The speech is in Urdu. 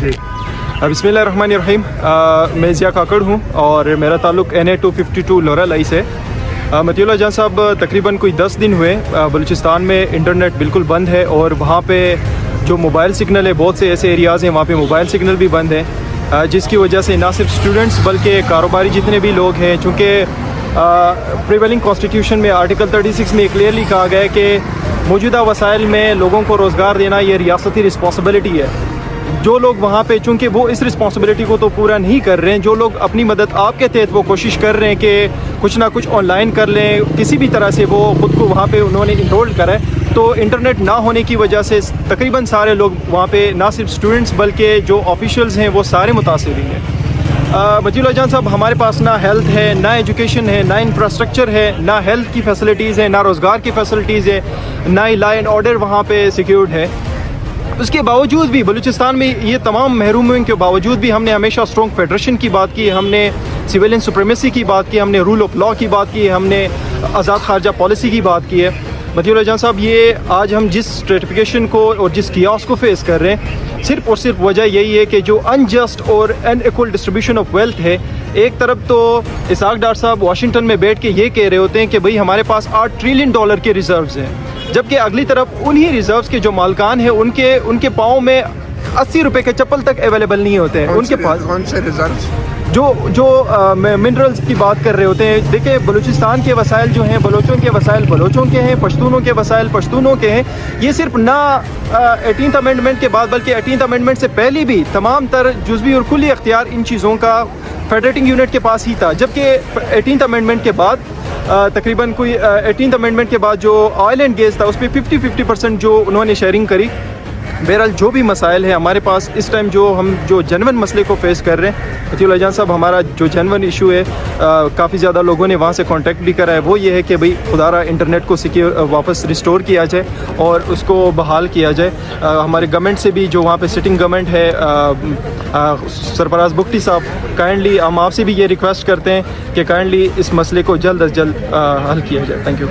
جی بسمillahirrahmanirrahim میں ضیاء کاکڑ ہوں اور میرا تعلق NA252 لورا لائی سے. مطیع اللہ جان صاحب تقریباً کوئی 10 دن ہوئے بلوچستان میں انٹرنیٹ بالکل بند ہے اور وہاں پہ جو موبائل سگنل ہے بہت سے ایسے ایریاز ہیں وہاں پہ موبائل سگنل بھی بند ہیں, جس کی وجہ سے نہ صرف اسٹوڈنٹس بلکہ کاروباری جتنے بھی لوگ ہیں, چونکہ پریویلنگ کانسٹیٹیوشن میں آرٹیکل 36 میں کلیئرلی کہا گیا ہے کہ موجودہ وسائل میں لوگوں کو روزگار دینا یہ ریاستی رسپانسبلٹی ہے. جو لوگ وہاں پہ چونکہ وہ اس رسپانسبلٹی کو تو پورا نہیں کر رہے ہیں, جو لوگ اپنی مدد آپ کے تحت وہ کوشش کر رہے ہیں کہ کچھ نہ کچھ آن لائن کر لیں, کسی بھی طرح سے وہ خود کو وہاں پہ انہوں نے انرول کرا ہے, تو انٹرنیٹ نہ ہونے کی وجہ سے تقریباً سارے لوگ وہاں پہ نہ صرف اسٹوڈنٹس بلکہ جو آفیشیلز ہیں وہ سارے متاثر ہوئی ہیں. مطیع اللہ جان صاحب ہمارے پاس نہ ہیلتھ ہے, نہ ایجوکیشن ہے, نہ انفراسٹرکچر ہے, نہ ہیلتھ کی فیسلٹیز ہیں, نہ روزگار کی فیسلٹیز ہے, نہ ہی لا اینڈ آرڈر وہاں پہ سیکیورڈ ہے. اس کے باوجود بھی بلوچستان میں یہ تمام محرومیوں کے باوجود بھی ہم نے ہمیشہ اسٹرانگ فیڈریشن کی بات کی, ہم نے سویلین سپریمیسی کی بات کی, ہم نے رول آف لا کی بات کی, ہم نے آزاد خارجہ پالیسی کی بات کی ہے. مطیع اللہ جان صاحب یہ آج ہم جس اسٹریٹیفیکیشن کو اور جس کیاس کو فیس کر رہے ہیں صرف اور صرف وجہ یہی ہے کہ جو انجسٹ اور ان ایکول ڈسٹریبیوشن آف ویلتھ ہے. ایک طرف تو اسحاق ڈار صاحب واشنگٹن میں بیٹھ کے یہ کہہ رہے ہوتے ہیں کہ بھئی ہمارے پاس $8 ٹریلین کے ریزروز ہیں, جبکہ اگلی طرف انہی ریزروز کے جو مالکان ہیں ان کے پاؤں میں 80 روپے کے چپل تک اویلیبل نہیں ہوتے ہیں. ان کے پاس کون سے ریزروز جو منرلز کی بات کر رہے ہوتے ہیں. دیکھیں بلوچستان کے وسائل جو ہیں بلوچوں کے وسائل بلوچوں کے ہیں, پشتونوں کے وسائل پشتونوں کے ہیں. یہ صرف نہ 18th امینڈمنٹ کے بعد بلکہ 18th امینڈمنٹ سے پہلے بھی تمام تر جزوی اور کلی اختیار ان چیزوں کا فیڈریٹنگ یونٹ کے پاس ہی تھا, جبکہ 18th امینڈمنٹ کے بعد تقریباً کوئی 18th امینڈمنٹ کے بعد جو آئل اینڈ گیس تھا اس پہ 50% جو انہوں نے شیئرنگ کری. بہرحال جو بھی مسائل ہیں ہمارے پاس اس ٹائم جو جنون مسئلے کو فیس کر رہے ہیں, مطیع اللہ جان صاحب ہمارا جو جنون ایشو ہے کافی زیادہ لوگوں نے وہاں سے کانٹیکٹ بھی کرا ہے, وہ یہ ہے کہ بھئی خدا را انٹرنیٹ کو واپس ریسٹور کیا جائے اور اس کو بحال کیا جائے. ہمارے گورنمنٹ سے بھی جو وہاں پہ سٹنگ گورنمنٹ ہے سرفراز بگٹی صاحب, کائنڈلی ہم آپ سے بھی یہ ریکویسٹ کرتے ہیں کہ کائنڈلی اس مسئلے کو جلد از جلد حل کیا جائے. Thank you.